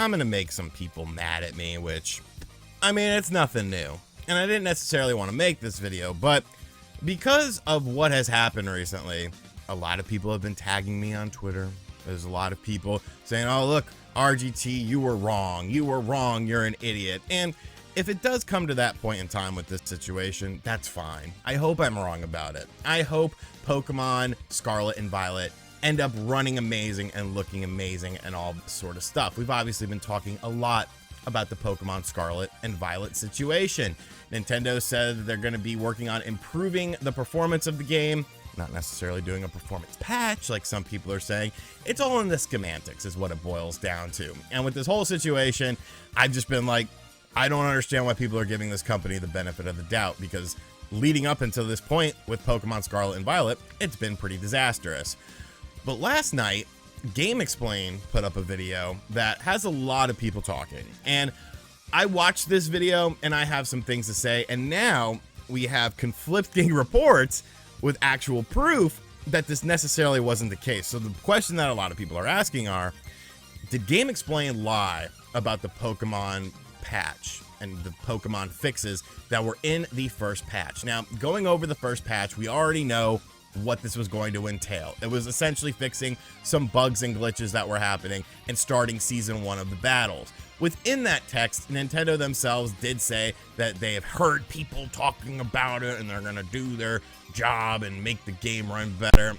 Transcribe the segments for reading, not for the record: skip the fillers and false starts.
I'm gonna make some people mad at me, which, I mean, it's nothing new. And I didn't necessarily want to make this video, but because of what has happened recently, a lot of people have been tagging me on Twitter. There's a lot of people saying, oh, look, RGT, you were wrong. You were wrong. You're an idiot. And if it does come to that point in time with this situation, that's fine. I hope I'm wrong about it. I hope Pokemon Scarlet and Violet end up running amazing and looking amazing and all this sort of stuff. We've obviously been talking a lot about the Pokemon Scarlet and Violet situation. Nintendo said they're going to be working on improving the performance of the game, not necessarily doing a performance patch like some people are saying. It's all in the schematics is what it boils down to. And with this whole situation, I've just been like, I don't understand why people are giving this company the benefit of the doubt, because leading up until this point with Pokemon Scarlet and Violet, it's been pretty disastrous. But last night, Gamexplain put up a video that has a lot of people talking. And I watched this video and I have some things to say. And now we have conflicting reports with actual proof that this necessarily wasn't the case. So the question that a lot of people are asking are, did Gamexplain lie about the Pokemon patch and the Pokemon fixes that were in the first patch? Now, going over the first patch, we already know what this was going to entail. It was essentially fixing some bugs and glitches that were happening and starting season 1 of the battles. Within that text, Nintendo themselves did say that they have heard people talking about it and they're going to do their job and make the game run better.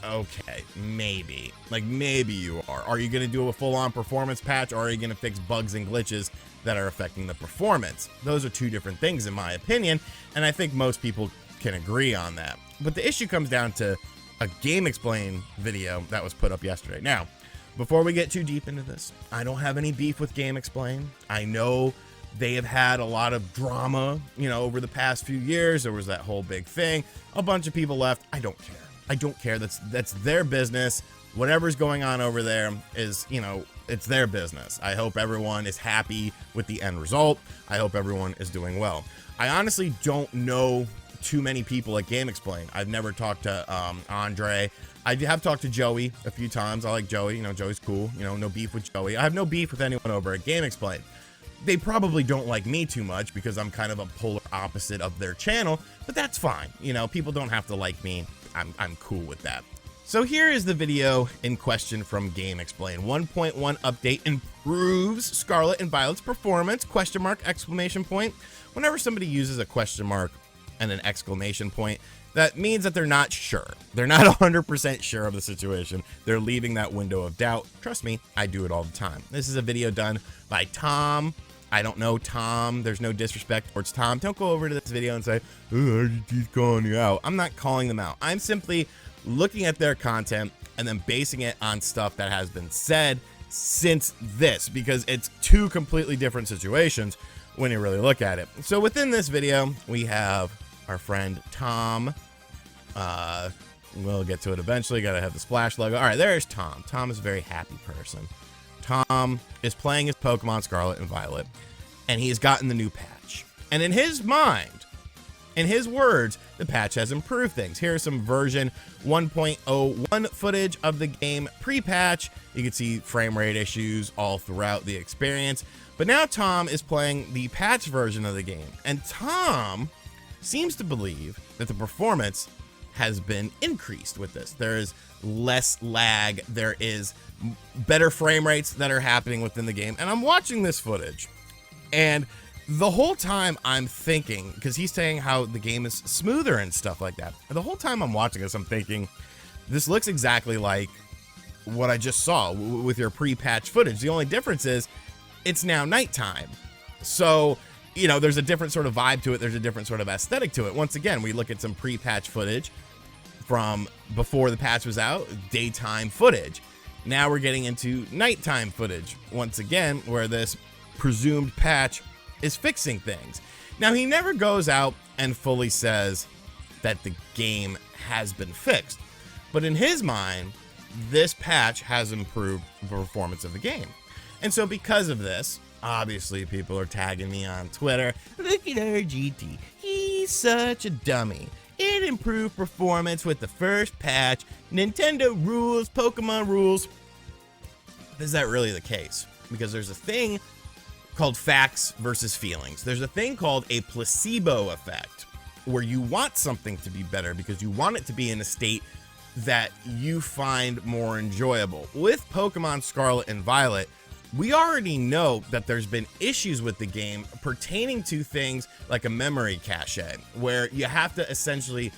Okay, maybe. Like, maybe you are. Are you going to do a full-on performance patch, or are you going to fix bugs and glitches that are affecting the performance? Those are two different things in my opinion, and I think most people can agree on that. But the issue comes down to a Gamexplain video that was put up yesterday. Now, before we get too deep into this, I don't have any beef with Gamexplain. I know they have had a lot of drama, you know, over the past few years. There was that whole big thing. A bunch of people left. I don't care. I don't care. That's their business. Whatever's going on over there is, you know, it's their business. I hope everyone is happy with the end result. I hope everyone is doing well. I honestly don't know too many people at Gamexplain. I've never talked to Andre. I have talked to Joey a few times. I like Joey. You know, Joey's cool. You know, no beef with Joey. I have no beef with anyone over at Gamexplain. They probably don't like me too much because I'm kind of a polar opposite of their channel, but that's fine. You know, people don't have to like me. I'm cool with that. So here is the video in question from Gamexplain. 1.1 update improves Scarlet and Violet's performance, question mark, exclamation point. Whenever somebody uses a question mark and an exclamation point, that means that they're not sure. They're not 100% sure of the situation. They're leaving that window of doubt. Trust me, I do it all the time. This is a video done by Tom. I don't know Tom. There's no disrespect towards Tom. Don't go over to this video and say, oh, RGT's calling you out. I'm not calling them out. I'm simply looking at their content and then basing it on stuff that has been said since this, because it's two completely different situations when you really look at it. So within this video, we have our friend Tom. We'll get to it eventually. Gotta have the splash logo. All right, there's Tom. Tom is a very happy person. Tom is playing his Pokemon Scarlet and Violet, and he has gotten the new patch. And in his mind, in his words, the patch has improved things. Here's some version 1.01 footage of the game pre-patch. You can see frame rate issues all throughout the experience. But now Tom is playing the patch version of the game, and Tom seems to believe that the performance has been increased with this. There is less lag. There is better frame rates that are happening within the game. And I'm watching this footage, and the whole time I'm thinking, because he's saying how the game is smoother and stuff like that. And the whole time I'm watching this, I'm thinking, this looks exactly like what I just saw with your pre-patch footage. The only difference is it's now nighttime. So, you know, there's a different sort of vibe to it. There's a different sort of aesthetic to it. Once again, we look at some pre-patch footage from before the patch was out, daytime footage. Now we're getting into nighttime footage once again, where this presumed patch is fixing things. Now, he never goes out and fully says that the game has been fixed, but in his mind, this patch has improved the performance of the game. And so because of this, obviously people are tagging me on Twitter. Look at RGT. He's such a dummy. It improved performance with the first patch. Nintendo rules, Pokemon rules. Is that really the case? because there's a thing called facts versus feelings. There's a thing called a placebo effect, where you want something to be better because you want it to be in a state that you find more enjoyable. With Pokemon Scarlet and Violet, we already know that there's been issues with the game pertaining to things like a memory cache, where you have to essentially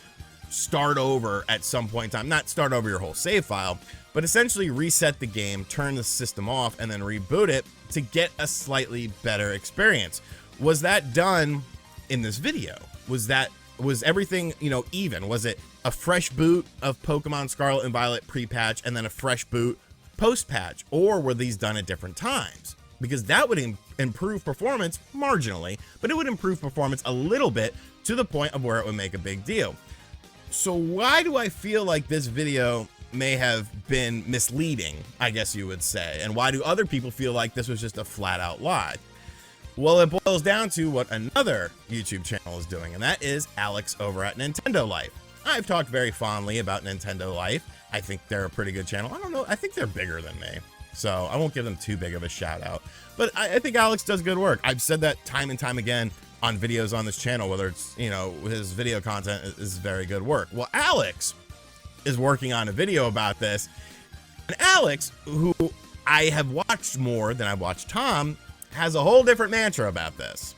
start over at some point in time. Not start over your whole save file, but essentially reset the game, turn the system off, and then reboot it to get a slightly better experience. Was that done in this video? Was everything, even? Was it a fresh boot of Pokemon Scarlet and Violet pre-patch and then a fresh boot post-patch, or were these done at different times? Because that would improve performance marginally, but it would improve performance a little bit to the point of where it would make a big deal. So why do I feel like this video may have been misleading, I guess you would say, and why do other people feel like this was just a flat-out lie? Well, it boils down to what another YouTube channel is doing, and that is Alex over at Nintendo Life. I've talked very fondly about Nintendo Life. I think they're a pretty good channel. I don't know, I think they're bigger than me, so I won't give them too big of a shout out. But I think Alex does good work. I've said that time and time again on videos on this channel, whether it's, his video content is very good work. Well, Alex is working on a video about this, and Alex, who I have watched more than I've watched Tom, has a whole different mantra about this.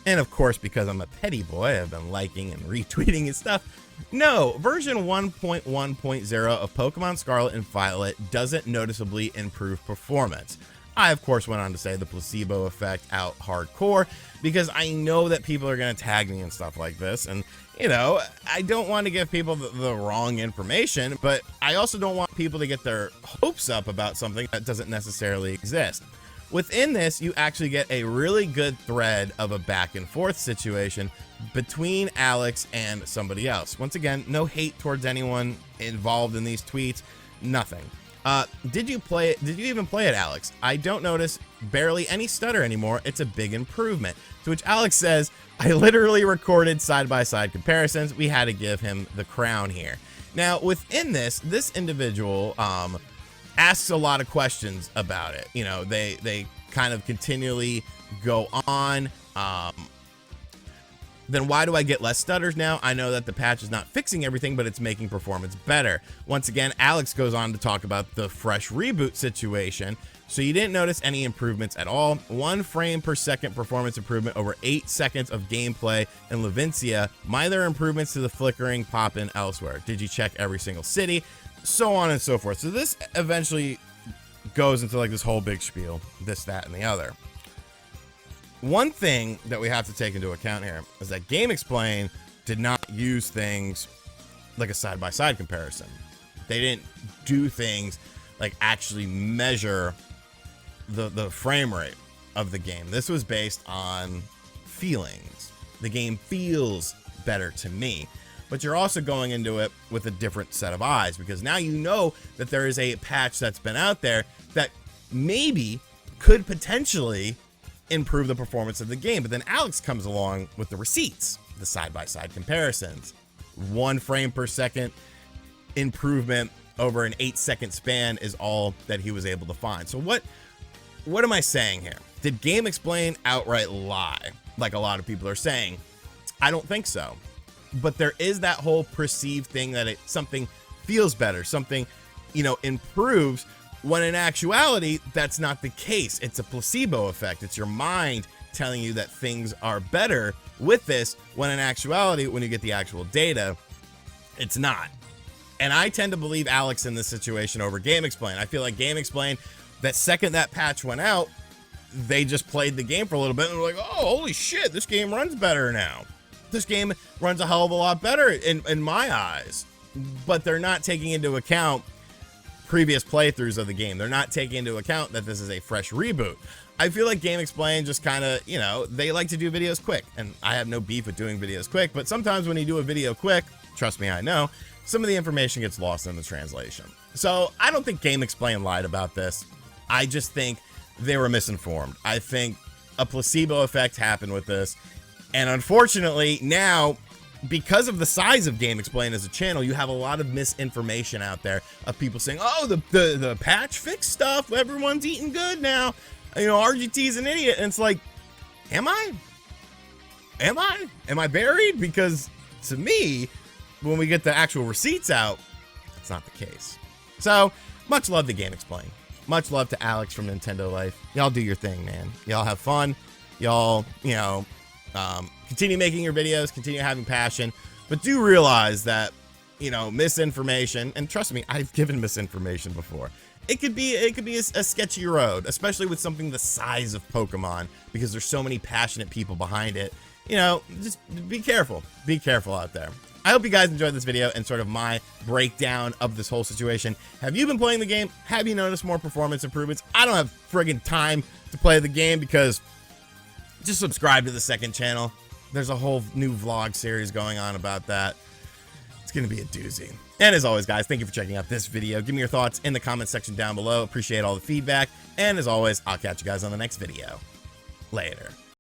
And of course, because I'm a petty boy, I've been liking and retweeting his stuff. No, version 1.1.0 of Pokemon Scarlet and Violet doesn't noticeably improve performance. I, of course, went on to say the placebo effect out hardcore, because I know that people are going to tag me and stuff like this. And, I don't want to give people the wrong information, but I also don't want people to get their hopes up about something that doesn't necessarily exist. Within this, you actually get a really good thread of a back and forth situation between Alex and somebody else. Once again, no hate towards anyone involved in these tweets, nothing. Did you play it? Did you even play it, Alex? I don't notice barely any stutter anymore. It's a big improvement. To which Alex says, I literally recorded side-by-side comparisons. We had to give him the crown here. Now, within this individual, asks a lot of questions about it. They kind of continually go on. Then why do I get less stutters now? I know that the patch is not fixing everything, but it's making performance better. Once again, Alex goes on to talk about the fresh reboot situation. So you didn't notice any improvements at all. 1 frame per second performance improvement over 8 seconds of gameplay in Levincia. Minor improvements to the flickering pop-in elsewhere. Did you check every single city? So on and so forth. So this eventually goes into like this whole big spiel, this, that, and the other. One thing that we have to take into account here is that Gamexplain did not use things like a side-by-side comparison. They didn't do things like actually measure the frame rate of the game. This was based on feelings. The game feels better to me. But you're also going into it with a different set of eyes, because now you know that there is a patch that's been out there that maybe could potentially improve the performance of the game. But then Alex comes along with the receipts, the side-by-side comparisons. 1 frame per second improvement over an 8-second span is all that he was able to find. So what am I saying here? Did Gamexplain outright lie, like a lot of people are saying? I don't think so. But there is that whole perceived thing that something feels better, something, improves, when in actuality, that's not the case. It's a placebo effect. It's your mind telling you that things are better with this, when in actuality, when you get the actual data, it's not. And I tend to believe Alex in this situation over Gamexplain. I feel like Gamexplain, that second that patch went out, they just played the game for a little bit and were like, oh, holy shit, this game runs better now. This game runs a hell of a lot better in my eyes. But they're not taking into account previous playthroughs of the game. They're not taking into account that this is a fresh reboot. I feel like Gamexplain just kind of, they like to do videos quick. And I have no beef with doing videos quick. But sometimes when you do a video quick, trust me, I know, some of the information gets lost in the translation. So I don't think Gamexplain lied about this. I just think they were misinformed. I think a placebo effect happened with this. And unfortunately, now because of the size of Gamexplain as a channel, you have a lot of misinformation out there of people saying, oh, the patch fixed stuff, everyone's eating good now, you know, RGT's an idiot. And it's like, am I buried? Because to me, when we get the actual receipts out, that's not the case. So much love to Gamexplain. Much love to Alex from Nintendo Life. Y'all do your thing, man. Y'all have fun. Y'all, you know, continue making your videos, continue having passion, but do realize that, you know, misinformation, and trust me, I've given misinformation before. It could be a sketchy road, especially with something the size of Pokemon, because there's so many passionate people behind it. You know, just be careful. Be careful out there. I hope you guys enjoyed this video and sort of my breakdown of this whole situation. Have you been playing the game? Have you noticed more performance improvements? I don't have friggin' time to play the game, because just subscribe to the second channel. There's a whole new vlog series going on about that. It's gonna be a doozy. And as always, guys, thank you for checking out this video. Give me your thoughts in the comment section down below. Appreciate all the feedback. And as always, I'll catch you guys on the next video. Later.